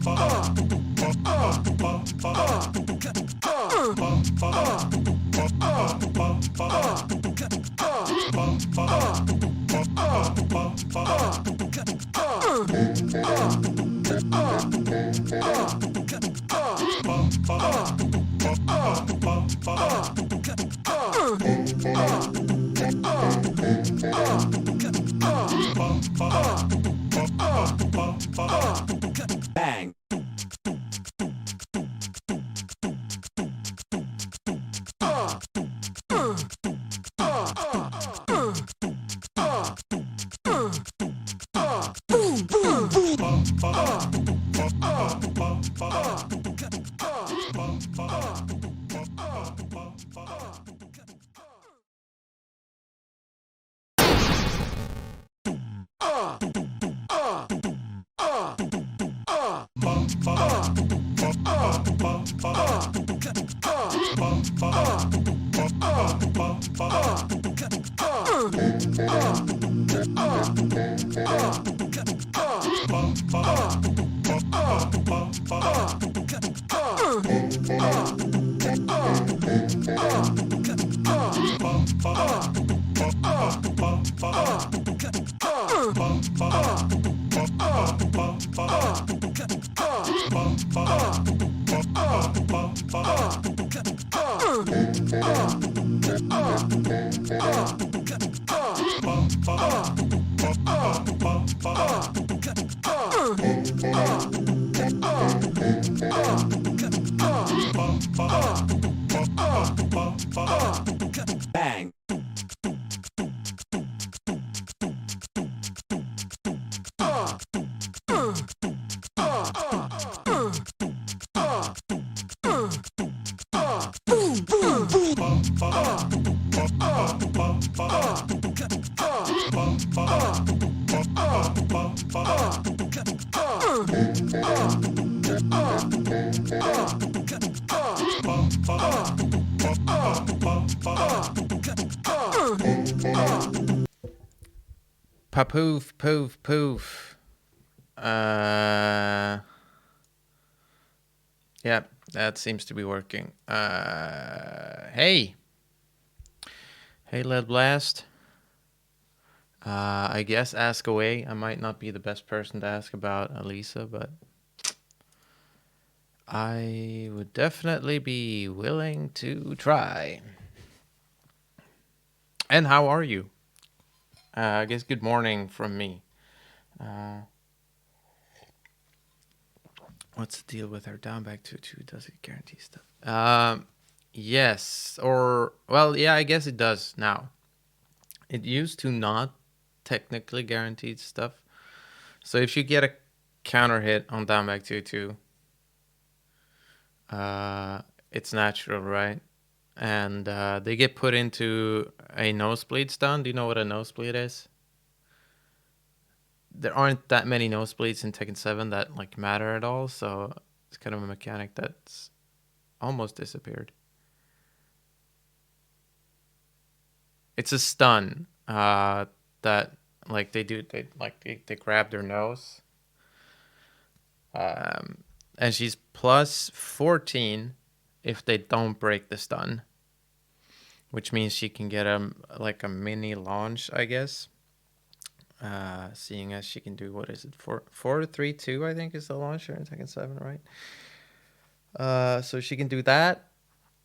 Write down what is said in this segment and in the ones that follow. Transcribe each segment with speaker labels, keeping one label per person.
Speaker 1: Bang. Bang.
Speaker 2: Poof, poof, poof. Yeah, that seems to be working. Hey, Lead Blast. I guess ask away. I might not be the best person to ask about Elisa, but I would definitely be willing to try. And how are you? I guess good morning from me. What's the deal with our down back 2-2? Does it guarantee stuff? Yes. Or, well, yeah, I guess it does now. It used to not technically guarantee stuff. So if you get a counter hit on down back 2-2, it's natural, right? And they get put into a nosebleed stun. Do you know what a nosebleed is? There aren't that many nosebleeds in Tekken 7 that like matter at all, so it's kind of a mechanic that's almost disappeared. It's a stun that like they grab their nose. And she's plus 14 if they don't break the stun, which means she can get a mini launch, I guess. Seeing as she can do, what is it, 4-3-2, I think is the launcher in Tekken 7, right? So she can do that,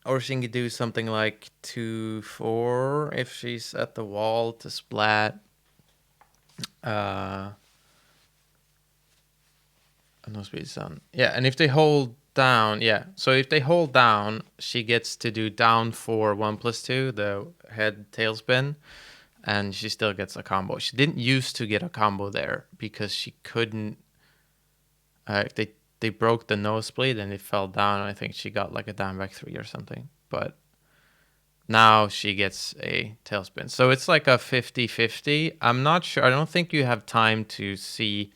Speaker 2: or she can do something like 2-4 if she's at the wall to splat. No speed stun. Yeah, and if they hold down, yeah. So if they hold down, she gets to do down for 1+2, the head tailspin. And she still gets a combo. She didn't used to get a combo there because she couldn't. They broke the nosebleed and it fell down. I think she got like a down back 3 or something. But now she gets a tailspin. So it's like a 50-50. I'm not sure. I don't think you have time to see.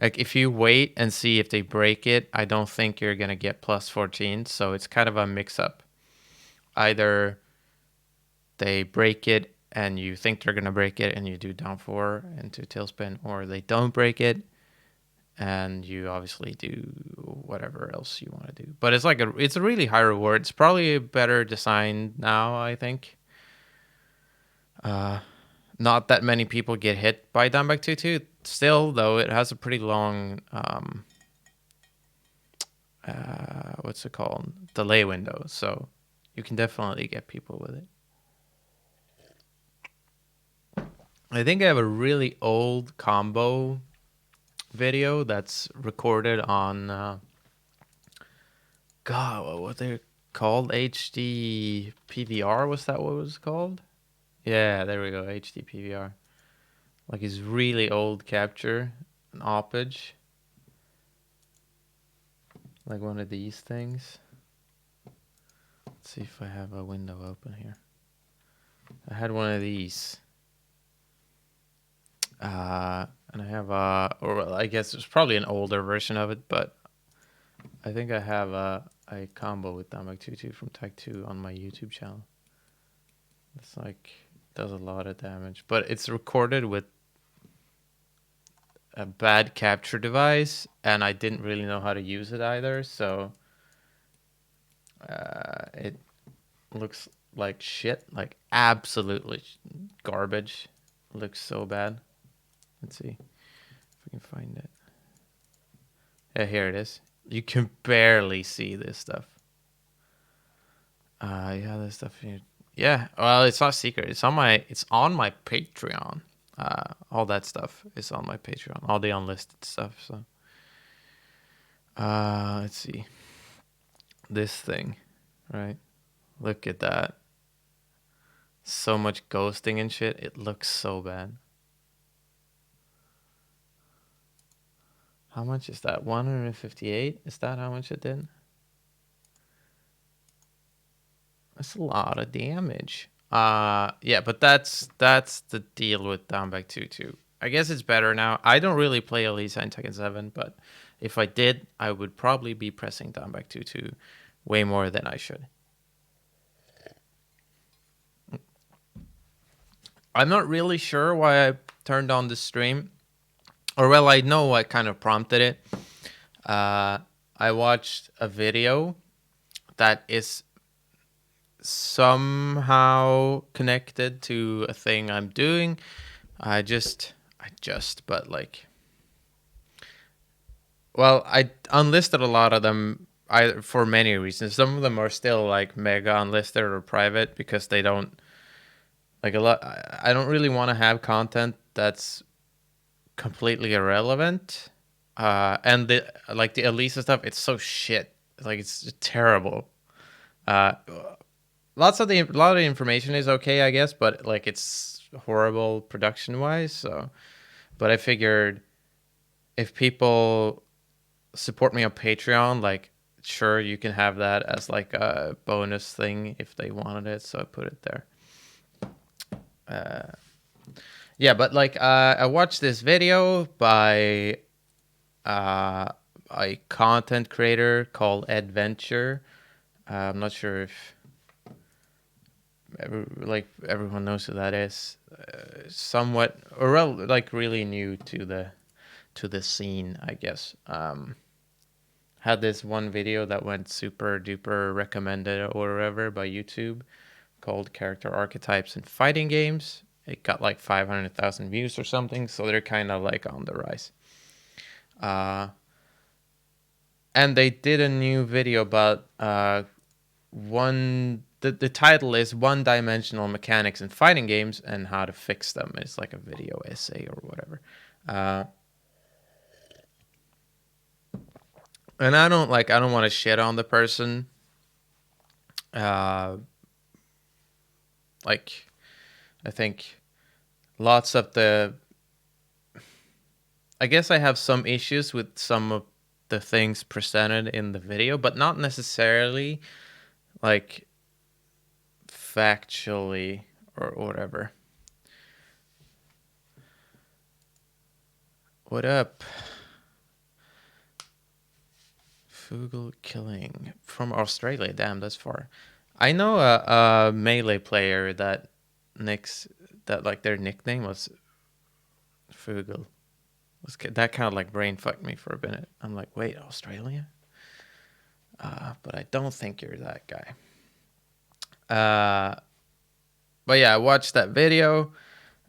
Speaker 2: Like if you wait and see if they break it, I don't think you're gonna get plus 14. So it's kind of a mix-up. Either they break it and you think they're going to break it and you do down 4 into tailspin, or they don't break it and you obviously do whatever else you want to do. But it's a really high reward. It's probably a better design now, I think. Not that many people get hit by Dimebag 2-2. Still, though, it has a pretty long what's it called? Delay window. So you can definitely get people with it. I think I have a really old combo video that's recorded on God, what were they called? HD PVR, was that what it was called? Yeah, there we go, HD PVR. Like his really old capture, an oppage. Like one of these things. Let's see if I have a window open here. I had one of these. And I have or well, I guess it's probably an older version of it, but I think I have a combo with Damek 22 from Type 2 on my YouTube channel. It's like, does a lot of damage, but it's recorded with a bad capture device, and I didn't really know how to use it either, so it looks like shit, like absolutely garbage. It looks so bad. Let's see if we can find it. Yeah, here it is. You can barely see this stuff. Yeah, this stuff here. Yeah, well, it's not secret. It's on my Patreon. All that stuff is on my Patreon. All the unlisted stuff. So, let's see. This thing, right? Look at that. So much ghosting and shit. It looks so bad. How much is that? 158? Is that how much it did? That's a lot of damage. Yeah, but that's the deal with Downback 2-2. I guess it's better now. I don't really play Elise in Tekken 7, but if I did, I would probably be pressing Downback 2-2 way more than I should. I'm not really sure why I turned on the stream. Or, well, I know what kind of prompted it. I watched a video that is somehow connected to a thing I'm doing. But like, well, I unlisted a lot of them for many reasons. Some of them are still like mega unlisted or private because they don't like a lot. I don't really want to have content that's completely irrelevant. And the Elisa stuff, it's so shit. Like, it's terrible. A lot of the information is okay, I guess, but like it's horrible production wise. So, but I figured if people support me on Patreon, like, sure, you can have that as like a bonus thing if they wanted it. So I put it there. Yeah, but like I watched this video by a content creator called Adventure. I'm not sure if everyone knows who that is. Somewhat, or like really new to the scene, I guess. Had this one video that went super duper recommended or whatever by YouTube called Character Archetypes in Fighting Games. It got like 500,000 views or something, so they're kind of like on the rise. And they did a new video about the title is One-Dimensional Mechanics in Fighting Games and How to Fix Them. It's like a video essay or whatever. And I don't want to shit on the person. Like, I think lots of I guess I have some issues with some of the things presented in the video, but not necessarily like factually or whatever. What up? Fugal Killing from Australia. Damn, that's far. I know a Melee player that like their nickname was Fugal. That kind of like brain fucked me for a minute. I'm like, wait, Australia? But I don't think you're that guy. But yeah, I watched that video.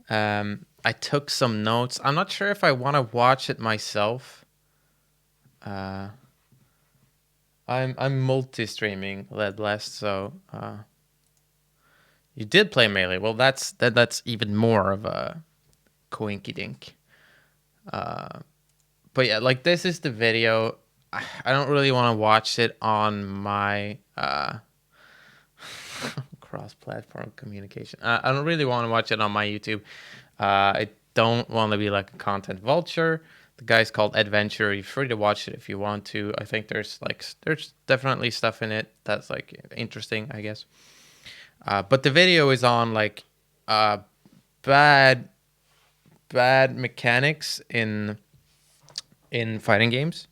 Speaker 2: I took some notes. I'm not sure if I want to watch it myself. I'm multi-streaming Lead Blast, so you did play Melee. Well, that's even more of a coinky dink. But yeah, like this is the video. I don't really want to watch it on my cross-platform communication. I don't really want to watch it on my YouTube. I don't want to be like a content vulture. The guy's called Adventure. You're free to watch it if you want to. I think there's definitely stuff in it that's like interesting, I guess. But the video is on like bad mechanics in fighting games,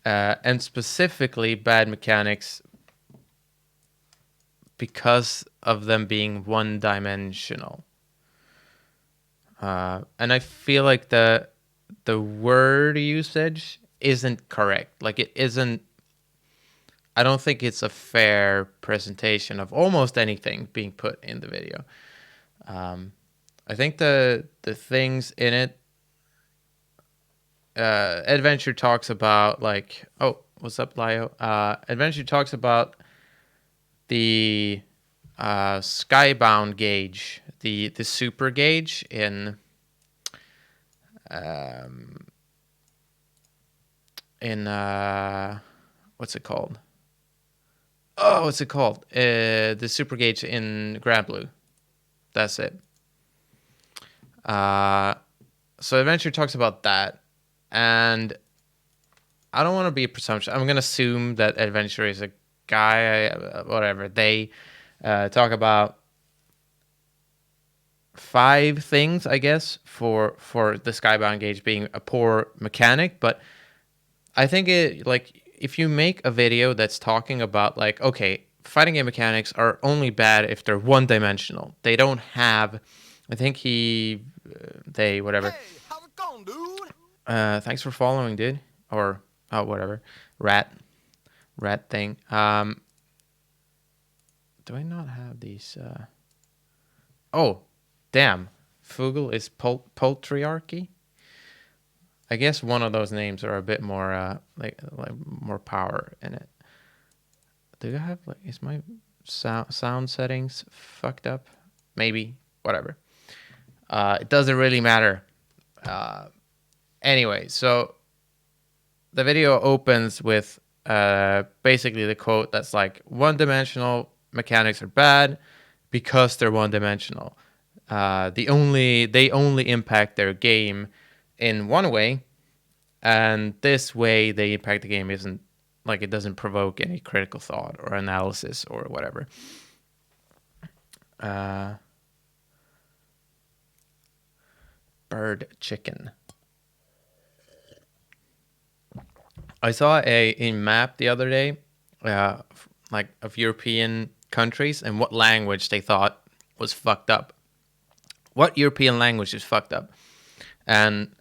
Speaker 2: and specifically bad mechanics because of them being one-dimensional. And I feel like the word usage isn't correct. Like it isn't. I don't think it's a fair presentation of almost anything being put in the video. I think the things in it. Adventure talks about like, oh, what's up, Lio? Adventure talks about the skybound gauge, the super gauge in what's it called? Oh, what's it called? The super gauge in Grabblue. That's it. So Adventure talks about that, and I don't want to be presumptuous. I'm gonna assume that Adventure is a guy, whatever. They talk about 5 things, I guess, for the skybound gauge being a poor mechanic. But I think it, like, if you make a video that's talking about like, okay, fighting game mechanics are only bad if they're one-dimensional. They don't have. I think they whatever.
Speaker 3: Hey, how's it going, dude?
Speaker 2: Thanks for following, dude. Or oh, whatever. Rat thing. Do I not have these? Oh, damn. Fugel is Poultriarchy. I guess one of those names are a bit more like more power in it. Do I have like, is my sound settings fucked up? Maybe. Whatever. It doesn't really matter. Anyway, so the video opens with basically the quote that's like, one-dimensional mechanics are bad because they're one-dimensional. They only impact their game in one way, and this way they impact the game isn't like, it doesn't provoke any critical thought or analysis or whatever. Bird chicken. I saw a map the other day, like of European countries and what language they thought was fucked up. What European language is fucked up? And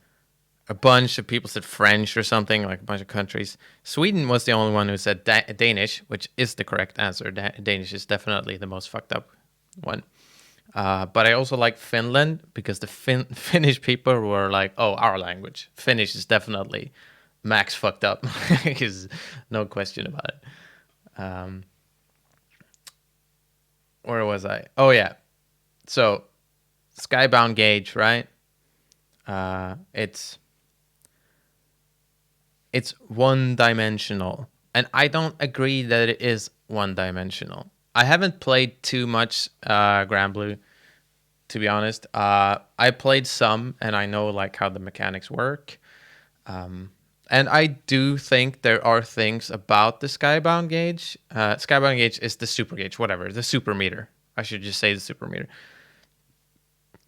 Speaker 2: a bunch of people said French or something, like a bunch of countries. Sweden was the only one who said Danish, which is the correct answer. Danish is definitely the most fucked up one. But I also like Finland because the Finnish people were like, oh, our language. Finnish is definitely max fucked up. There's no question about it. Where was I? Oh, yeah. So, skybound gauge, right? It's one-dimensional. And I don't agree that it is one-dimensional. I haven't played too much Granblue, to be honest. I played some, and I know like how the mechanics work. And I do think there are things about the skybound gauge. Skybound gauge is the super gauge, whatever, the super meter. I should just say the super meter.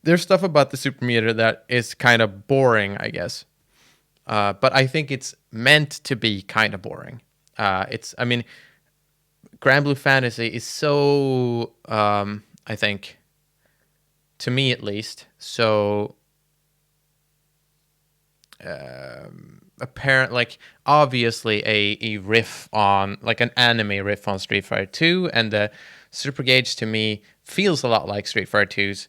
Speaker 2: There's stuff about the super meter that is kind of boring, I guess. But I think it's meant to be kind of boring. I mean, Granblue Fantasy is so, I think, to me at least, so apparent, like obviously a riff on, like an anime riff on Street Fighter 2, and the Super Gauge to me feels a lot like Street Fighter 2's,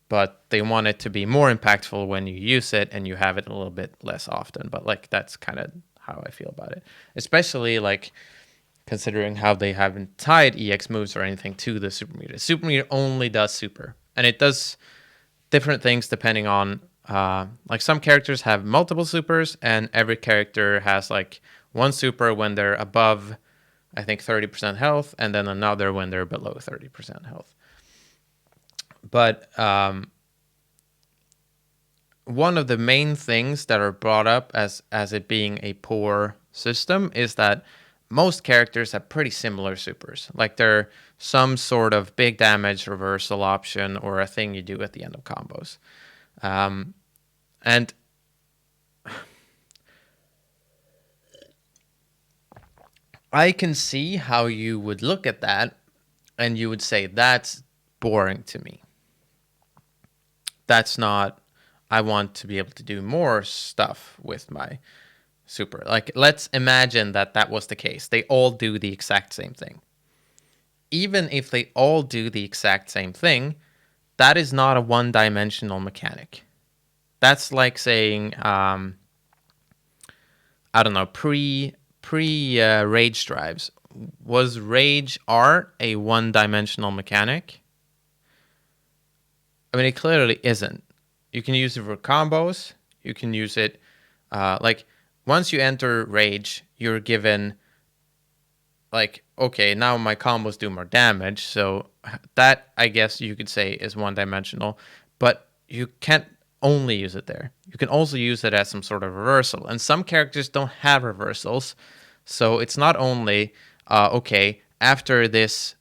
Speaker 2: but they want it to be more impactful when you use it, and you have it a little bit less often. But like that's kind of how I feel about it, especially like considering how they haven't tied EX moves or anything to the super meter. Super meter only does super, and it does different things depending on like some characters have multiple supers, and every character has like one super when they're above, I think, 30% health, and then another when they're below 30% health. But one of the main things that are brought up as it being a poor system is that most characters have pretty similar supers. Like they're some sort of big damage reversal option or a thing you do at the end of combos. And I can see how you would look at that and you would say, that's boring to me. That's not, I want to be able to do more stuff with my super. Like, let's imagine that that was the case. They all do the exact same thing. Even if they all do the exact same thing, that is not a one-dimensional mechanic. That's like saying, I don't know, pre rage drives. Was rage art a one-dimensional mechanic? I mean, it clearly isn't. You can use it for combos. You can use it, like, once you enter rage, you're given, like, okay, now my combos do more damage. So that, I guess you could say, is one-dimensional. But you can't only use it there. You can also use it as some sort of reversal. And some characters don't have reversals. So it's not only, okay, after this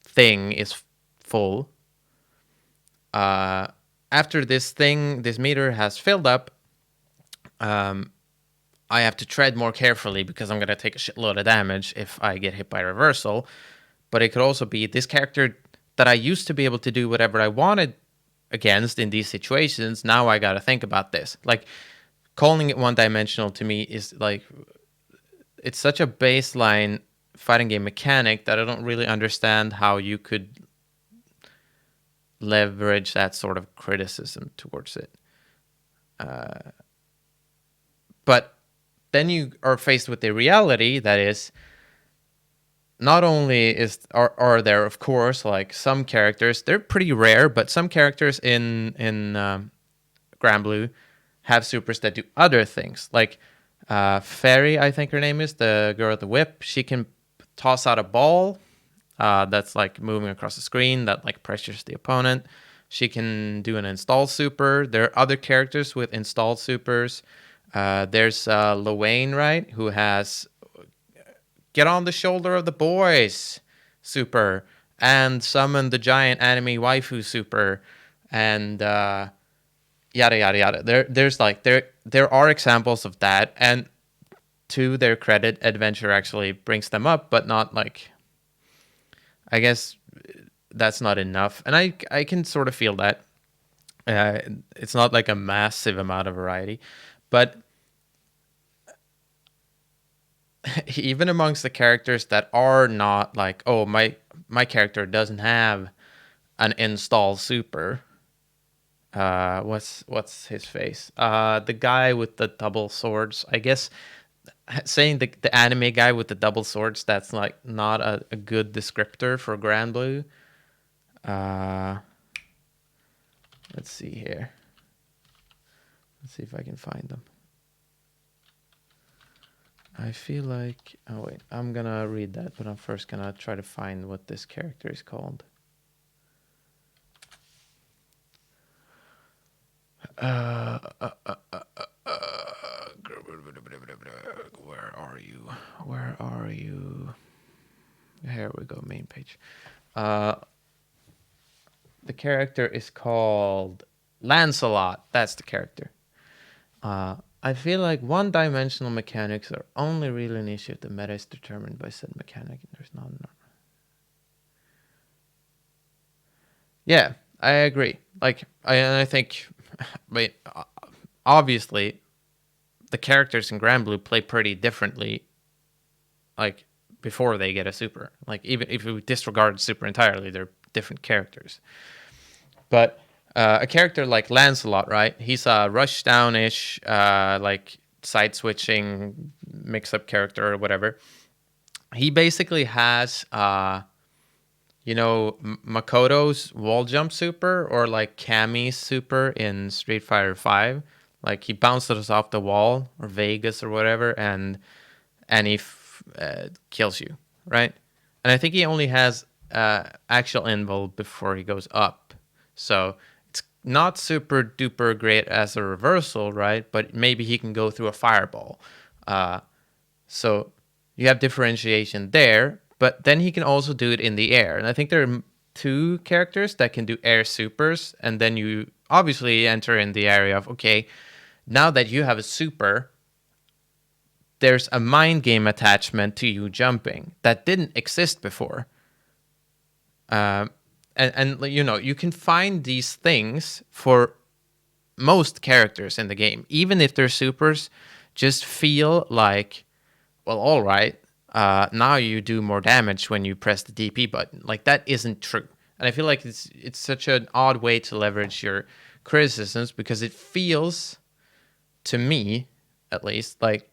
Speaker 2: thing is full, after this meter has filled up, I have to tread more carefully because I'm going to take a shitload of damage if I get hit by reversal. But it could also be this character that I used to be able to do whatever I wanted against in these situations. Now I got to think about this. Like, calling it one-dimensional to me is like, it's such a baseline fighting game mechanic that I don't really understand how you could leverage that sort of criticism towards it. But then you are faced with the reality that is, not only are there, of course, like some characters, they're pretty rare, but some characters in Grand Blue have supers that do other things. Like Fairy, I think her name is, the girl with the whip. She can toss out a ball that's like moving across the screen that like pressures the opponent. She can do an install super. There are other characters with installed supers. There's Luane, right, who has get on the shoulder of the boys super, and summon the giant anime waifu super, and yada yada yada. There's like there are examples of that, and to their credit, Adventure actually brings them up, but not like, I guess that's not enough, and I can sort of feel that. It's not like a massive amount of variety, but even amongst the characters that are not like, oh, my character doesn't have an install super. What's his face? The guy with the double swords. I guess saying the anime guy with the double swords, that's like not a good descriptor for Grand Blue. Let's see here. Let's see if I can find them. I feel like... Oh, wait. I'm going to read that, but I'm first going to try to find what this character is called. Where are you? Where are you? Here we go, main page. The character is called Lancelot. That's the character. I feel like one-dimensional mechanics are only really an issue if the meta is determined by said mechanic, and there's not enough. Yeah, I agree. Like, I think, wait, obviously the characters in Grand Blue play pretty differently, like before they get a super. Like even if we disregard super entirely, they're different characters. But a character like Lancelot, right? He's a rushdown-ish, like side switching mix-up character or whatever. He basically has, Makoto's wall jump super, or like Kami's super in Street Fighter V. Like he bounces off the wall or Vegas or whatever, and he kills you, right? And I think he only has actual invul before he goes up, so it's not super duper great as a reversal, right? But maybe he can go through a fireball. So you have differentiation there, but then he can also do it in the air. And I think there are two characters that can do air supers, and then you obviously enter in the area of, okay, now that you have a super, there's a mind game attachment to you jumping that didn't exist before. And you can find these things for most characters in the game, even if their supers just feel like, well, all right, now you do more damage when you press the DP button. Like, that isn't true. And I feel like it's such an odd way to leverage your criticisms, because it feels, to me at least, like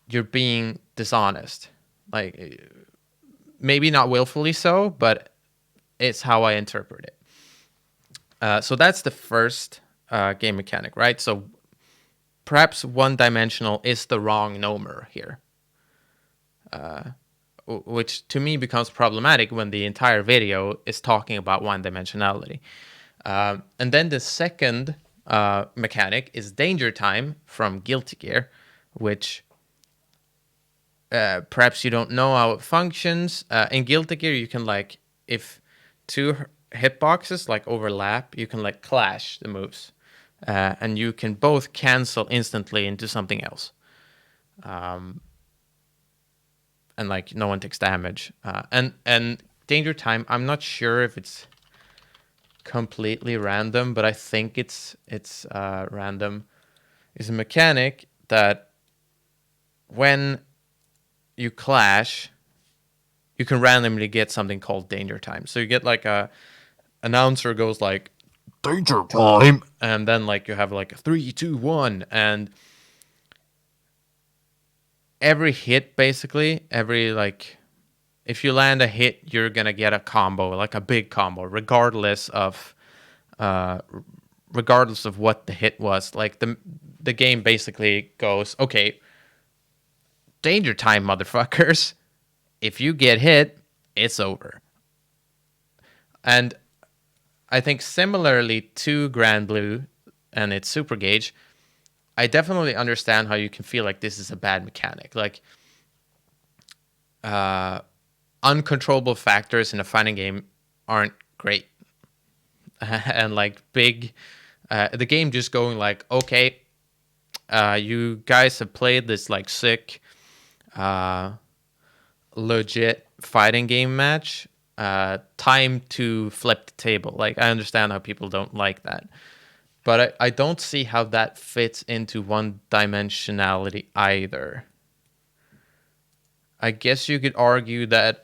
Speaker 2: you're being dishonest. Like, maybe not willfully so, but it's how I interpret it. So that's the first game mechanic, right? So perhaps one-dimensional is the wrong nomer here, which to me becomes problematic when the entire video is talking about one-dimensionality. And then the second mechanic is Danger Time from Guilty Gear, which perhaps you don't know how it functions. In Guilty Gear, you can, like, if two hitboxes like overlap, you can like clash the moves, and you can both cancel instantly into something else, and like no one takes damage. And Danger Time, I'm not sure if it's completely random, but I think it's random. Is a mechanic that when you clash, you can randomly get something called Danger Time. So you get like a announcer goes like Danger Time, and then like you have like a 3, 2, 1, and every hit, basically every, like, if you land a hit, you're gonna get a combo, like a big combo, regardless of what the hit was. Like the game basically goes, okay, Danger Time, motherfuckers. If you get hit, it's over. And I think similarly to Grand Blue and its super gauge, I definitely understand how you can feel like this is a bad mechanic. Like, uncontrollable factors in a fighting game aren't great. And like the game just going like, okay, you guys have played this like sick, legit fighting game match. Time to flip the table. Like, I understand how people don't like that, but I don't see how that fits into one-dimensionality either. I guess you could argue that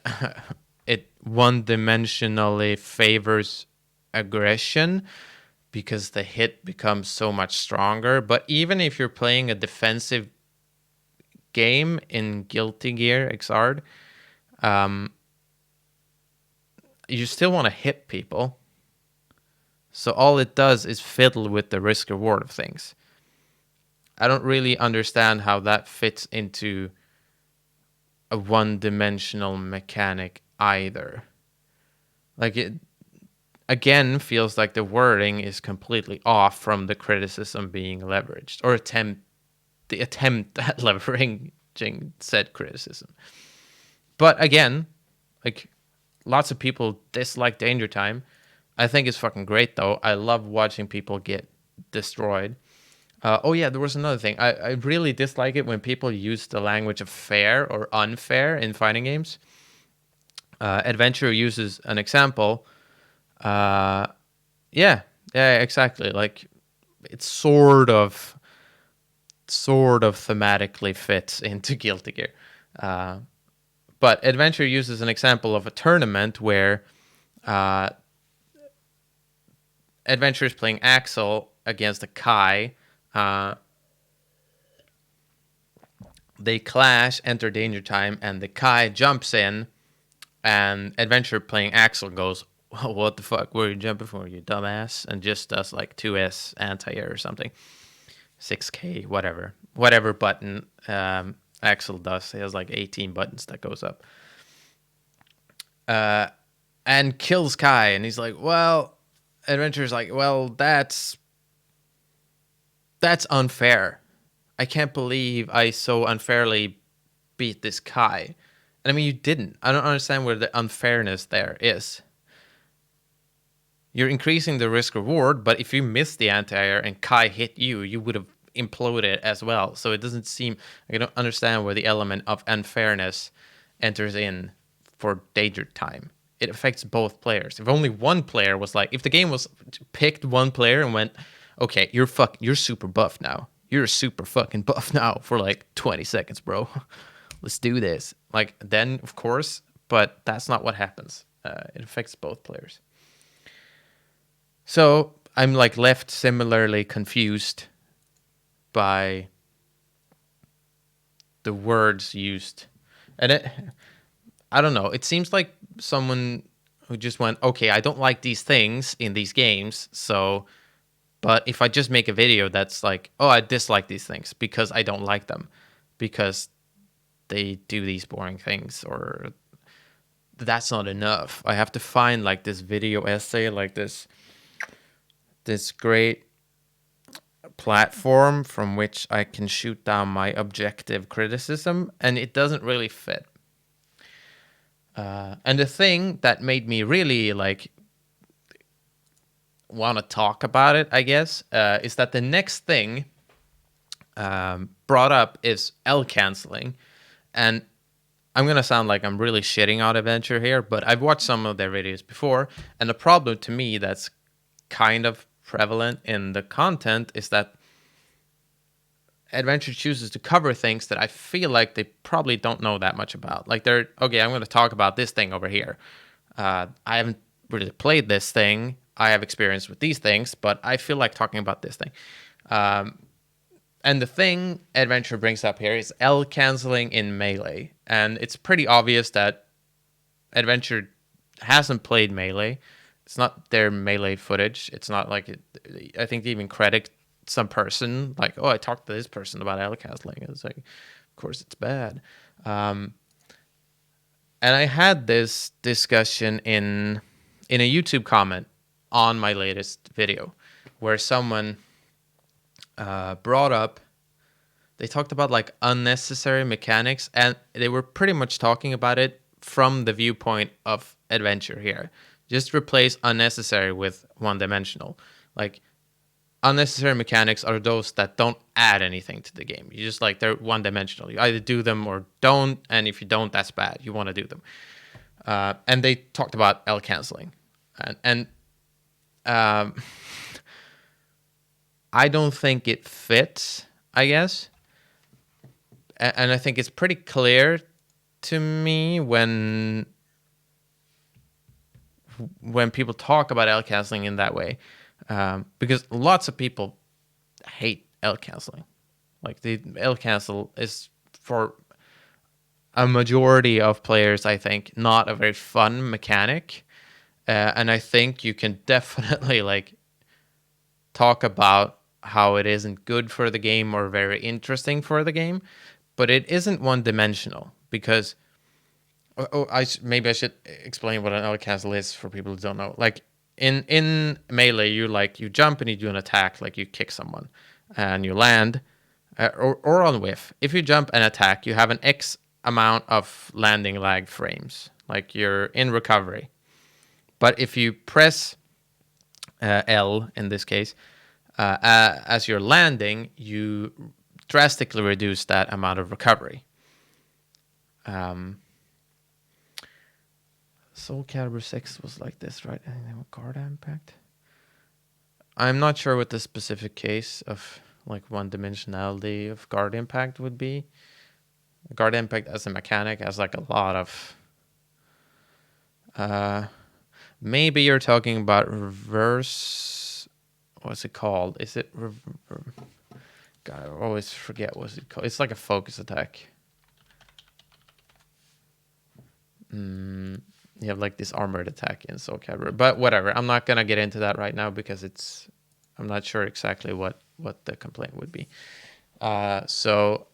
Speaker 2: it one-dimensionally favors aggression because the hit becomes so much stronger. But even if you're playing a defensive game in Guilty Gear Xrd, you still want to hit people. So all it does is fiddle with the risk reward of things. I don't really understand how that fits into a one-dimensional mechanic either. Like, it again feels like the wording is completely off from the criticism being leveraged, or the attempt at leveraging said criticism. But again, like, lots of people dislike Danger Time. I think it's fucking great, though. I love watching people get destroyed. Oh yeah, there was another thing. I really dislike it when people use the language of fair or unfair in fighting games. Adventure uses an example. Yeah, exactly. Like, it sort of thematically fits into Guilty Gear. But Adventure uses an example of a tournament where Adventure is playing Axel against a Kai. They clash, enter danger time, and the Kai jumps in, and Adventure playing Axel goes, well, what the fuck were you jumping for, you dumbass? And just does like 2S anti-air or something. 6K, whatever button Axel does. He has like 18 buttons that goes up. And kills Kai, and he's like, well, Adventure's like, well, that's unfair. I can't believe I so unfairly beat this Kai. And I mean, you didn't. I don't understand where the unfairness there is. You're increasing the risk reward, but if you missed the anti-air and Kai hit you, you would have imploded as well. So it doesn't seem, I don't understand where the element of unfairness enters in for danger time. It affects both players. If only one player was like, if the game was picked one player and went, okay, you're super buff now. You're super fucking buff now for like 20 seconds, bro. Let's do this. Like, then, of course, but that's not what happens. It affects both players. So I'm like left similarly confused by the words used. And I don't know. It seems like someone who just went, okay, I don't like these things in these games, so... But if I just make a video that's like, oh, I dislike these things because I don't like them, because they do these boring things, or that's not enough. I have to find like this video essay, like this great platform from which I can shoot down my objective criticism, and it doesn't really fit. And the thing that made me really like want to talk about it, I guess, is that the next thing brought up is L canceling. And I'm going to sound like I'm really shitting on Adventure here, but I've watched some of their videos before, and the problem to me that's kind of prevalent in the content is that Adventure chooses to cover things that I feel like they probably don't know that much about. Like, they're, okay, I'm going to talk about this thing over here. I haven't really played this thing. I have experience with these things, but I feel like talking about this thing. And the thing Adventure brings up here is L canceling in Melee. And it's pretty obvious that Adventure hasn't played Melee. It's not their Melee footage. It's not like I think they even credit some person, like, oh, I talked to this person about L canceling. It's like, of course, it's bad. And I had this discussion in a YouTube comment on my latest video, where someone brought up, they talked about like unnecessary mechanics, and they were pretty much talking about it from the viewpoint of Adventure here. Just replace unnecessary with one-dimensional. Like, unnecessary mechanics are those that don't add anything to the game. You just like, they're one-dimensional. You either do them or don't, and if you don't, that's bad. You want to do them. And they talked about L canceling. And I don't think it fits, I guess. And I think it's pretty clear to me when people talk about L canceling in that way. Because lots of people hate L canceling. Like, the L cancel is, for a majority of players, I think, not a very fun mechanic. And I think you can definitely like talk about how it isn't good for the game or very interesting for the game, but it isn't one-dimensional because... maybe I should explain what an L cancel is for people who don't know. Like, in Melee, you jump and you do an attack, like you kick someone, and you land, or on whiff. If you jump and attack, you have an X amount of landing lag frames, like you're in recovery. But if you press L in this case, as you're landing, you drastically reduce that amount of recovery. Soul Calibur 6 was like this, right? And then guard impact. I'm not sure what the specific case of like one dimensionality of guard impact would be. Guard impact as a mechanic has like a lot of. Maybe you're talking about reverse. What's it called? Is it? God, I always forget what's it called. It's like a focus attack. You have like this armored attack in Soul Calibur, but whatever. I'm not gonna get into that right now because I'm not sure exactly what the complaint would be. So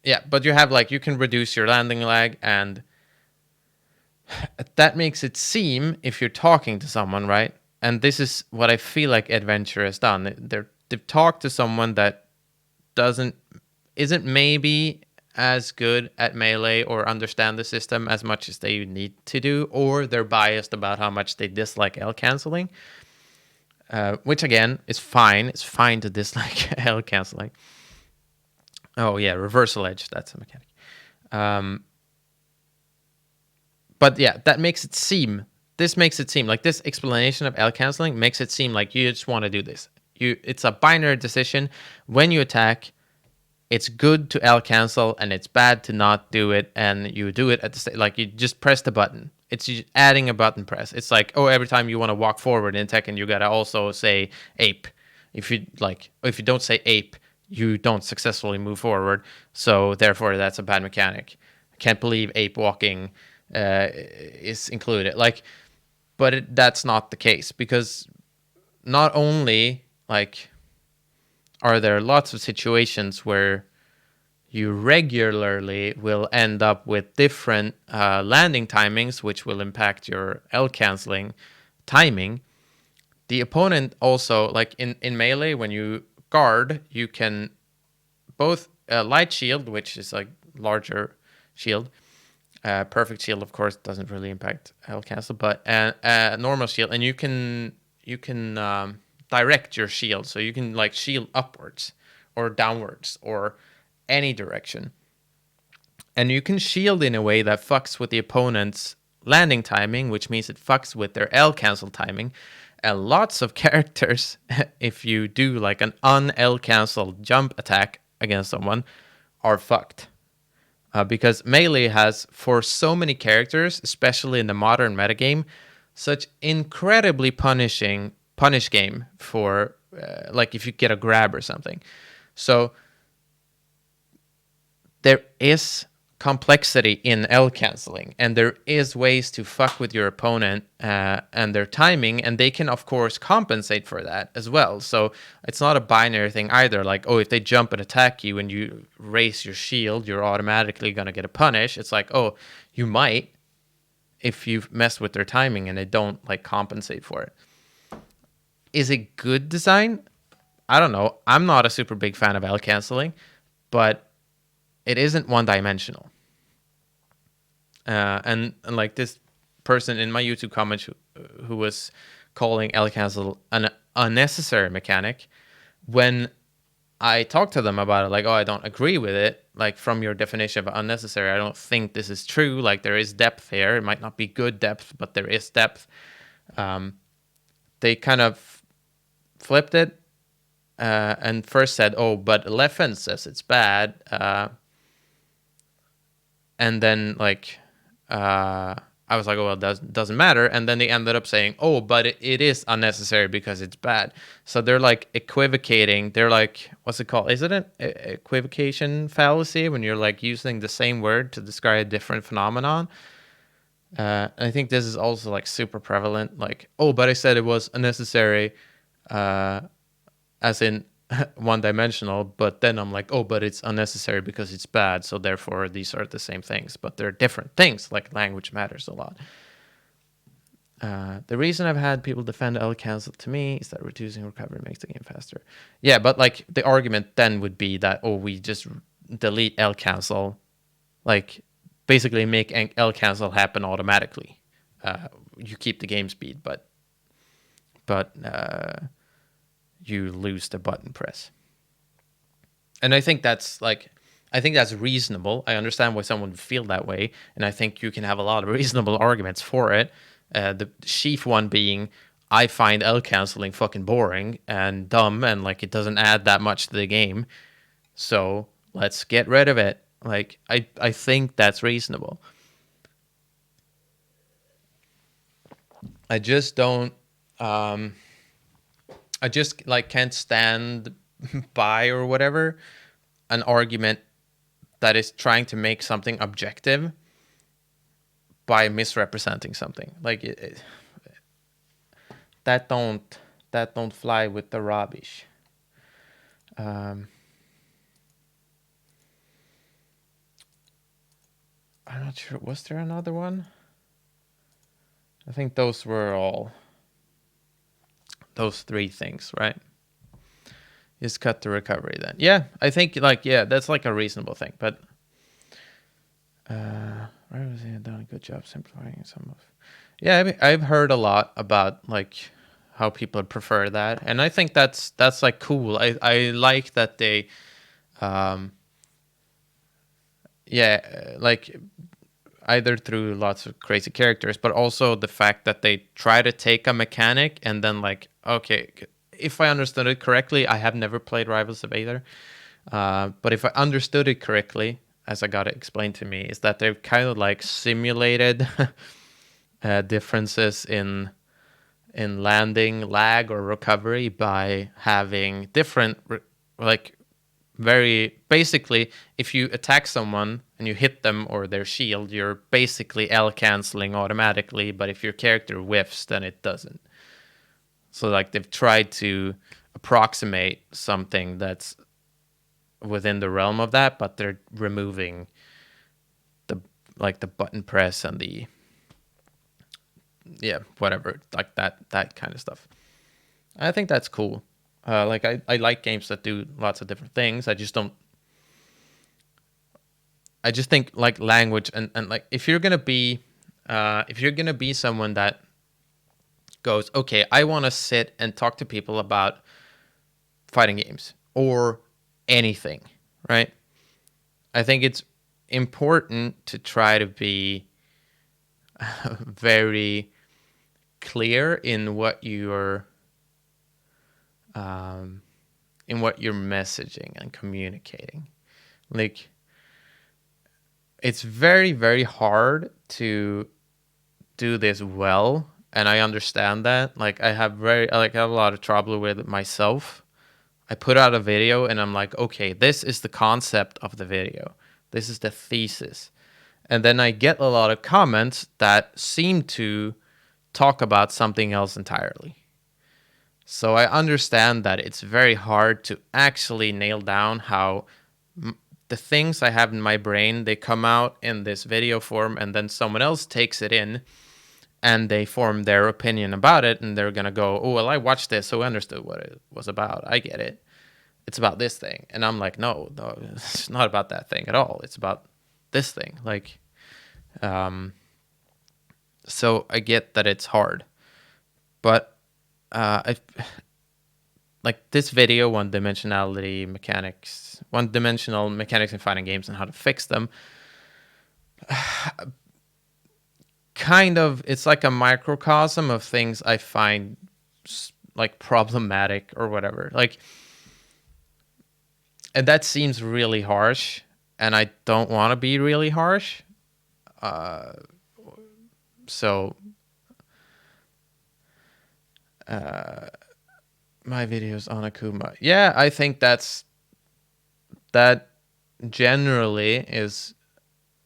Speaker 2: yeah, but you have like you can reduce your landing lag, and that makes it seem if you're talking to someone, right? And this is what I feel like Adventure has done. They've talked to someone that isn't maybe as good at melee or understand the system as much as they need to do, or they're biased about how much they dislike L canceling, which again is fine. It's fine to dislike L canceling. Oh yeah, reversal edge. That's a mechanic. But yeah, that makes it seem. This makes it seem like this explanation of L canceling makes it seem like you just want to do this. It's a binary decision. When you attack, it's good to L cancel and it's bad to not do it. And you do it at the same, like you just press the button. It's just adding a button press. It's like, oh, every time you want to walk forward in Tekken, you gotta also say ape. If you don't say ape, you don't successfully move forward. So therefore, that's a bad mechanic. I can't believe ape walking is included. That's not the case, because not only like are there lots of situations where you regularly will end up with different landing timings, which will impact your L canceling timing. The opponent also, like in melee, when you guard, you can both light shield, which is like larger shield. Perfect shield, of course, doesn't really impact L cancel, but normal shield, and you can direct your shield, so you can like shield upwards or downwards or any direction, and you can shield in a way that fucks with the opponent's landing timing, which means it fucks with their L cancel timing. And lots of characters, if you do like an un-L cancel jump attack against someone, are fucked. Because melee has, for so many characters, especially in the modern metagame, such incredibly punish game for like if you get a grab or something. So there is complexity in L canceling, and there is ways to fuck with your opponent and their timing, and they can of course compensate for that as well. So it's not a binary thing either, like, oh, if they jump and attack you and you raise your shield, you're automatically gonna get a punish. It's like, oh, you might if you mess with their timing and they don't like compensate for it. Is it good design? I don't know. I'm not a super big fan of L canceling, but it isn't one-dimensional. And like this person in my YouTube comments who was calling L cancel an unnecessary mechanic, when I talked to them about it, like, oh, I don't agree with it. Like, from your definition of unnecessary, I don't think this is true. Like, there is depth here. It might not be good depth, but there is depth. They kind of flipped it and first said, oh, but Leffen says it's bad. And then like I was like, oh, well, doesn't matter. And then they ended up saying, oh, but it is unnecessary because it's bad. So they're like equivocating. They're like, what's it called? Is it an equivocation fallacy when you're like using the same word to describe a different phenomenon? I think this is also like super prevalent. Like, oh, but I said it was unnecessary, as in one-dimensional, but then I'm like, oh, but it's unnecessary because it's bad, so therefore these are the same things, but they're different things. Like, language matters a lot. The reason I've had people defend L cancel to me is that reducing recovery makes the game faster. Yeah, but like the argument then would be that, oh, we just delete L cancel, like basically make L cancel happen automatically. You keep the game speed, but you lose the button press. And I think that's reasonable. I understand why someone would feel that way, and I think you can have a lot of reasonable arguments for it. The chief one being, I find L canceling fucking boring and dumb, and like it doesn't add that much to the game. So let's get rid of it. Like I think that's reasonable. I just don't. I just like can't stand by or whatever an argument that is trying to make something objective by misrepresenting something. Like that don't fly with the rubbish. I'm not sure. Was there another one? I think those were all those three things, right? Just cut the recovery then. Yeah, I think like that's like a reasonable thing. But where was he done a good job simplifying some of? Yeah, I mean, I've heard a lot about like how people prefer that, and I think that's like cool. I like that they, like either through lots of crazy characters, but also the fact that they try to take a mechanic and then like, okay, if I understood it correctly, I have never played Rivals of Aether, but if I understood it correctly, as I got it explained to me, is that they've kind of like simulated differences in landing lag or recovery by having different like very basically, if you attack someone and you hit them or their shield, you're basically L canceling automatically, but if your character whiffs, then it doesn't. So like they've tried to approximate something that's within the realm of that, but they're removing the the button press and the whatever, like that kind of stuff. I think that's cool. Like I like games that do lots of different things. I just don't. I just think like language and like if you're gonna be someone that goes, okay, I want to sit and talk to people about fighting games or anything, right? I think it's important to try to be very clear in what you're messaging and communicating. Like it's very, very hard to do this well, and I understand that. Like I have a lot of trouble with it myself. I put out a video and I'm like, okay, this is the concept of the video. This is the thesis. And then I get a lot of comments that seem to talk about something else entirely. So I understand that it's very hard to actually nail down how the things I have in my brain, they come out in this video form and then someone else takes it in and they form their opinion about it and they're going to go, oh, well, I watched this, so I understood what it was about. I get it. It's about this thing. And I'm like, no, it's not about that thing at all. It's about this thing. Like, so I get that it's hard. But like this video, one-dimensional mechanics in fighting games and how to fix them, kind of, it's like a microcosm of things I find like problematic or whatever. Like, and that seems really harsh, and I don't want to be really harsh. So my videos on Akuma. Yeah, I think that generally is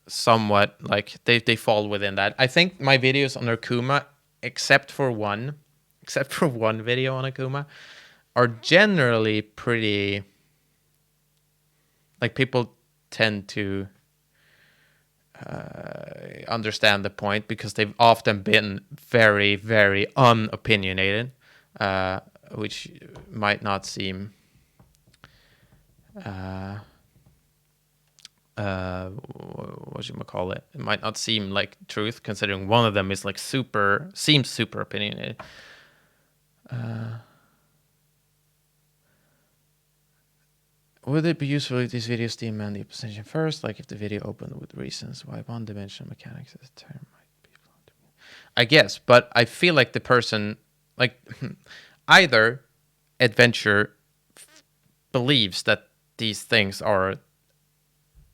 Speaker 2: somewhat like they fall within that. I think my videos on Akuma, except for one video on Akuma, are generally pretty, like people tend to understand the point because they've often been very, very unopinionated, which might not seem what you call it? It might not seem like truth, considering one of them is like seems super opinionated. Would it be useful if these videos demand the opposition first, like if the video opened with reasons why one-dimensional mechanics as a term might be? I guess, but I feel like the person, like either adventure believes that these things are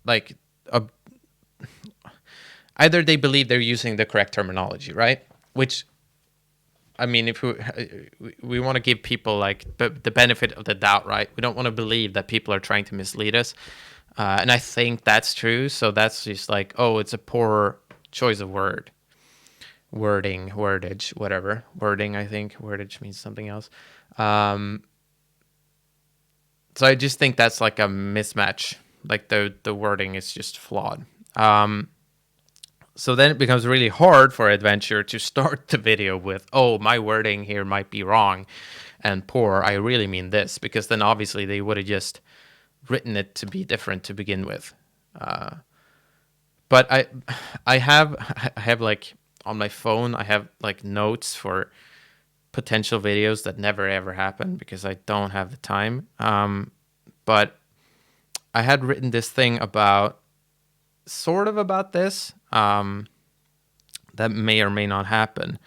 Speaker 2: like a, either they believe they're using the correct terminology, right? Which, I mean, if we want to give people like the benefit of the doubt, right? We don't want to believe that people are trying to mislead us, and I think that's true. So that's just like, oh, it's a poor choice of wordage, whatever wording. I think wordage means something else. So I just think that's like a mismatch. Like the wording is just flawed. So then it becomes really hard for Adventure to start the video with, oh, my wording here might be wrong and poor. I really mean this, because then obviously they would have just written it to be different to begin with. But I have like on my phone, I have like notes for potential videos that never ever happen because I don't have the time. But I had written this thing about sort of about this that may or may not happen.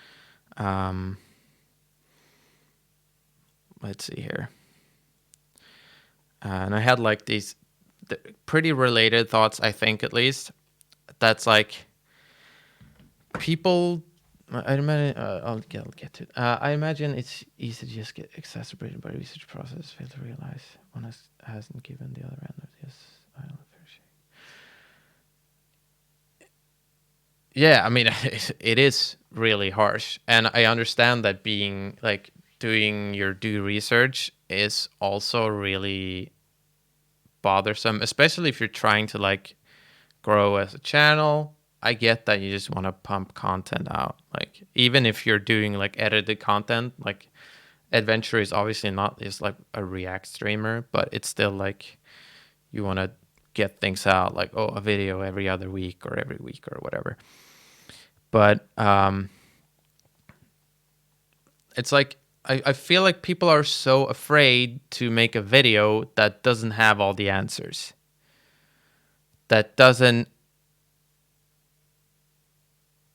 Speaker 2: Let's see here. And I had like these pretty related thoughts, I think, at least. That's like people. I imagine. I'll get to it. I imagine it's easy to just get exacerbated by the research process, fail to realize one hasn't given the other end of this. I don't fair shake. Yeah, I mean, it is really harsh, and I understand that being like doing your due research is also really bothersome, especially if you're trying to like grow as a channel. I get that you just want to pump content out. Like even if you're doing like edited content, like Adventure is obviously not just like a React streamer, but it's still like you want to get things out, like a video every other week or every week or whatever. But it's like I feel like people are so afraid to make a video that doesn't have all the answers. That doesn't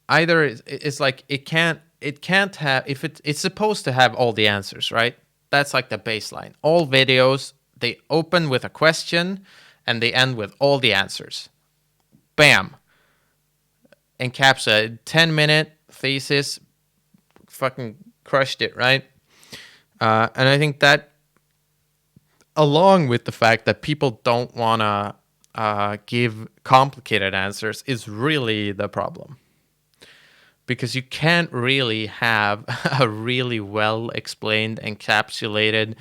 Speaker 2: either. It's like it can't have, if it's supposed to have all the answers, right? That's like the baseline. All videos, they open with a question and they end with all the answers. Bam. Encapsulated 10-minute thesis, fucking crushed it, right? And I think that, along with the fact that people don't want to give complicated answers, is really the problem. Because you can't really have a really well explained, encapsulated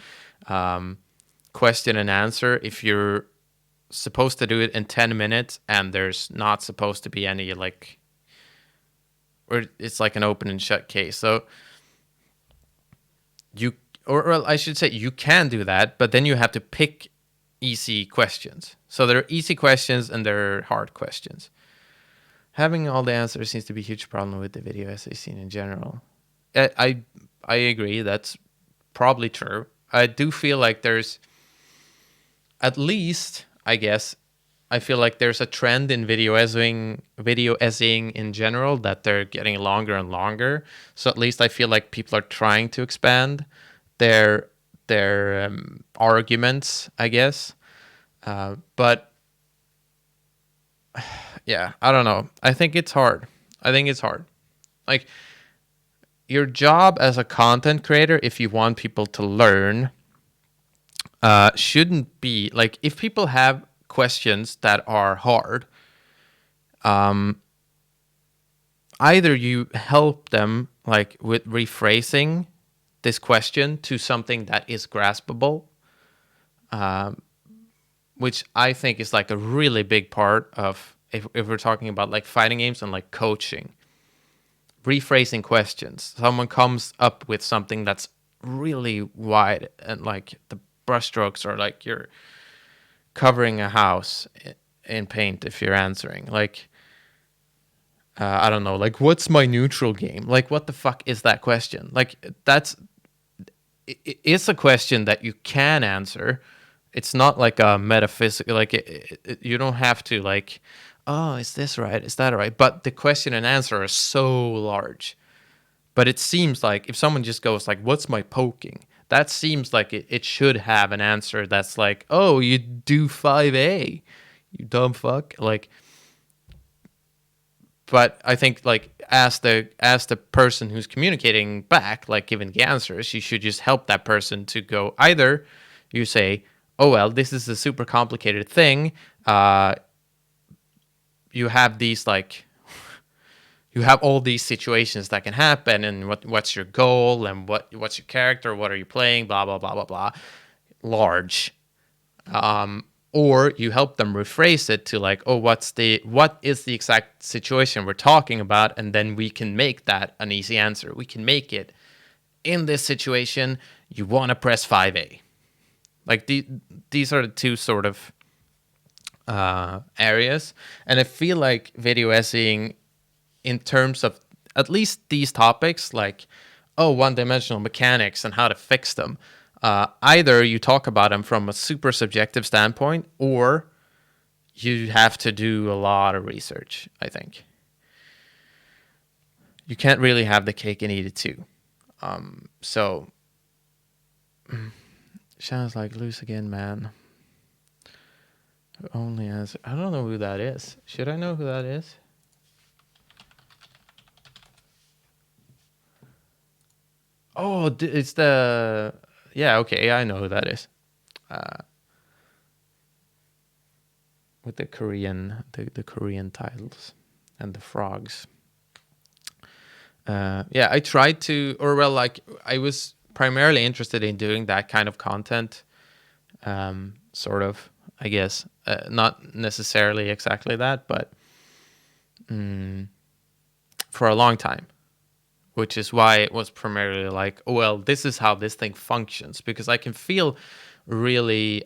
Speaker 2: question and answer if you're supposed to do it in 10 minutes and there's not supposed to be any like, or it's like an open and shut case. So or I should say you can do that, but then you have to pick easy questions. So there are easy questions and there are hard questions. Having all the answers seems to be a huge problem with the video essay scene in general. I agree. That's probably true. I do feel like there's, at least, I guess, I feel like there's a trend in video essaying in general that they're getting longer and longer. So at least I feel like people are trying to expand their arguments, I guess. But yeah, I don't know. I think it's hard. Like, your job as a content creator, if you want people to learn, shouldn't be like, if people have questions that are hard, either you help them like with rephrasing this question to something that is graspable, which I think is like a really big part of, if we're talking about like fighting games and like coaching, rephrasing questions. Someone comes up with something that's really wide and like the brushstrokes are like you're covering a house in paint if you're answering. Like, I don't know, like, what's my neutral game? Like, what the fuck is that question? Like, it's a question that you can answer. It's not like a metaphysical, like, you don't have to, like, oh, is this right? Is that right? But the question and answer are so large But it seems like if someone just goes like, "What's my poking?" That seems like it should have an answer that's like, "Oh, you do 5A, you dumb fuck." Like, but I think like as the person who's communicating back, like giving the answers, you should just help that person to go. Either you say, "Oh well, this is a super complicated thing. You have these like." You have all these situations that can happen, and what's your goal, and what's your character, what are you playing, blah blah blah blah blah, large. Or you help them rephrase it to like, oh, what is the exact situation we're talking about, and then we can make that an easy answer. We can make it, in this situation you want to press 5A. Like these are the two sort of areas, and I feel like video essaying, in terms of at least these topics, like, oh, one-dimensional mechanics and how to fix them, either you talk about them from a super subjective standpoint, or you have to do a lot of research. I think you can't really have the cake and eat it too. So sounds like lose again, man. Only answer. I don't know who that is. Should I know who that is? Oh, it's the... Yeah, okay, I know who that is. With the Korean, the Korean titles and the frogs. Yeah, I tried to, or well, like I was primarily interested in doing that kind of content, sort of, I guess, not necessarily exactly that, but for a long time, which is why it was primarily like, oh, well, this is how this thing functions, because I can feel really,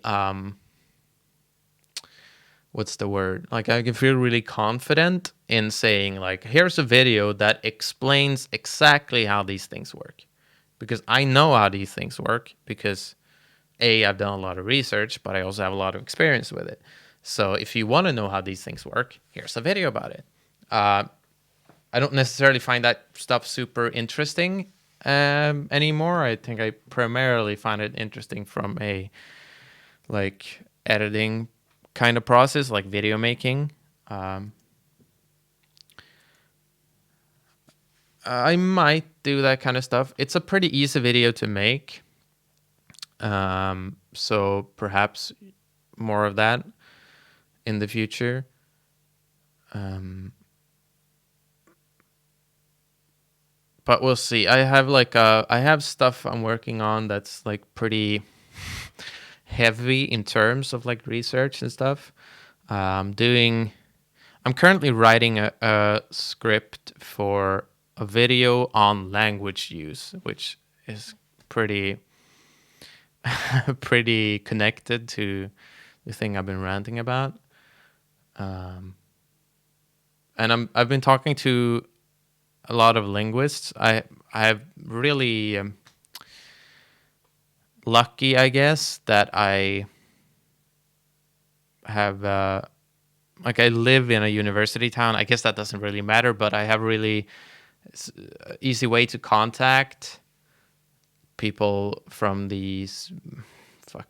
Speaker 2: what's the word? Like I can feel really confident in saying like, here's a video that explains exactly how these things work, because I know how these things work, because I've done a lot of research, but I also have a lot of experience with it. So if you want to know how these things work, here's a video about it. I don't necessarily find that stuff super interesting anymore. I think I primarily find it interesting from a like editing kind of process, like video making. I might do that kind of stuff. It's a pretty easy video to make. So perhaps more of that in the future. But we'll see. I have stuff I'm working on that's like pretty heavy in terms of like research and stuff. I'm currently writing a script for a video on language use, which is pretty pretty connected to the thing I've been ranting about. And I've been talking to a lot of linguists. I have really lucky, I guess, that I have like I live in a university town. I guess that doesn't really matter, but I have really easy way to contact people from these,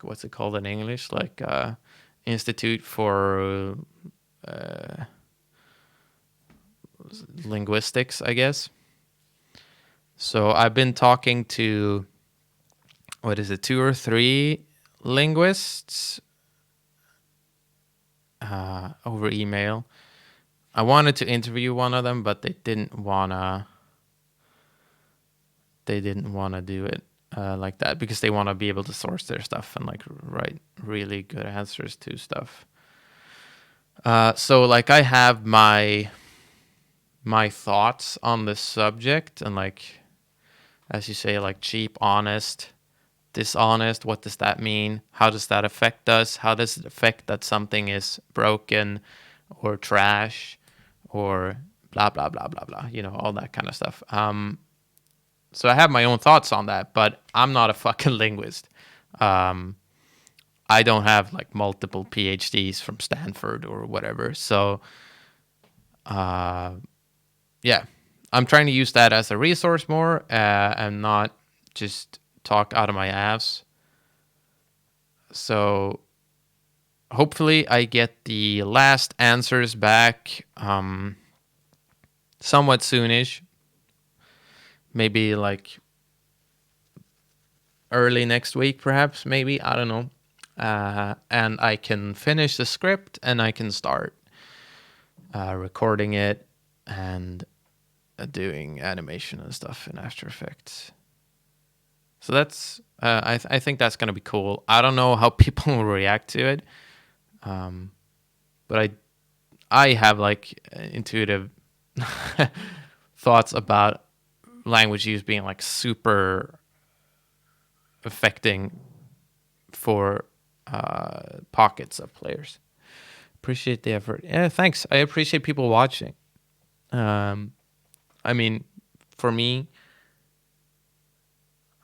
Speaker 2: what's it called in English, like Institute for Linguistics, I guess. So I've been talking to, what is it, 2 or 3 linguists over email. I wanted to interview one of them, but they didn't wanna do it like that, because they want to be able to source their stuff and like write really good answers to stuff. So like I have my thoughts on the subject, and like, as you say, like cheap, honest, dishonest. What does that mean? How does that affect us? How does it affect that something is broken or trash or blah, blah, blah, blah, blah, all that kind of stuff. So I have my own thoughts on that, but I'm not a fucking linguist. I don't have like multiple PhDs from Stanford or whatever. So, yeah, I'm trying to use that as a resource more and not just talk out of my ass. So hopefully I get the last answers back somewhat soonish. Maybe like early next week, perhaps, maybe. I don't know. And I can finish the script and I can start recording it and doing animation and stuff in After Effects. So that's, I think that's going to be cool. I don't know how people will react to it. But I have like intuitive thoughts about language use being like super affecting for pockets of players. Appreciate the effort. Yeah, thanks. I appreciate people watching. I mean, for me,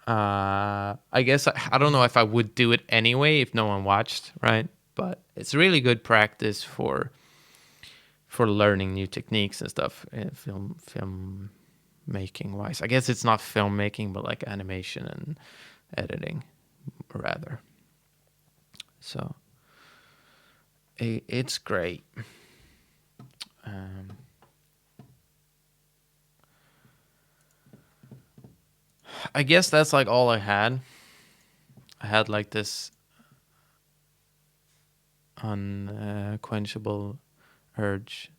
Speaker 2: I guess I don't know if I would do it anyway if no one watched, right? But it's really good practice for learning new techniques and stuff in film making wise. I guess it's not filmmaking, but like animation and editing, rather. So it's great. I guess that's like all I had. I had like this unquenchable urge.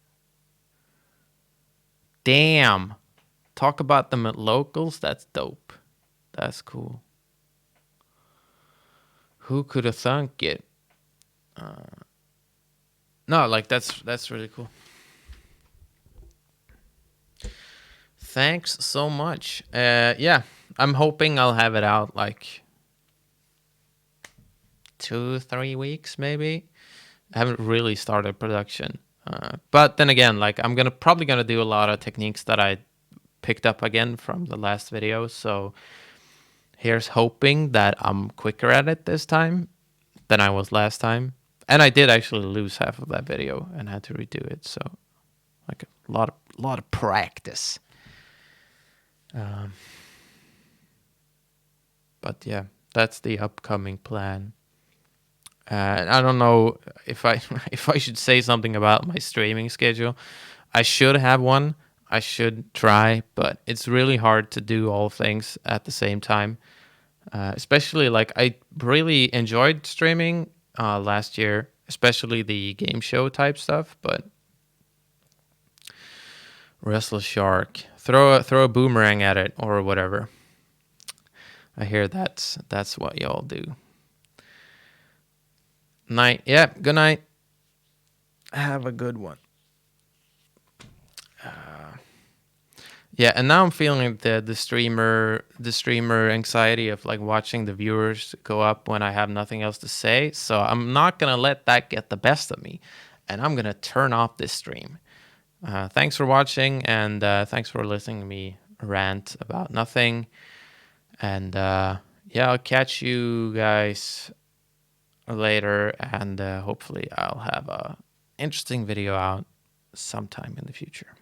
Speaker 2: Damn. Talk about them at locals? That's dope. That's cool. Who could have thunk it? No, like that's really cool. Thanks so much. Yeah, I'm hoping I'll have it out like 2-3 weeks, maybe. I haven't really started production, but then again, like I'm probably gonna do a lot of techniques that I picked up again from the last video. So here's hoping that I'm quicker at it this time than I was last time. And I did actually lose half of that video and had to redo it. So like a lot of practice. But yeah, that's the upcoming plan. I don't know if I if I should say something about my streaming schedule. I should have one. I should try, but it's really hard to do all things at the same time. Especially like I really enjoyed streaming last year, especially the game show type stuff. But Restless Shark, throw a boomerang at it or whatever. I hear that's what y'all do. Night. Yeah, good night. Have a good one. Yeah, and now I'm feeling the streamer anxiety of like watching the viewers go up when I have nothing else to say. So I'm not gonna let that get the best of me, and I'm gonna turn off this stream. Thanks for watching, and thanks for listening to me rant about nothing. And yeah, I'll catch you guys later, and hopefully I'll have a interesting video out sometime in the future.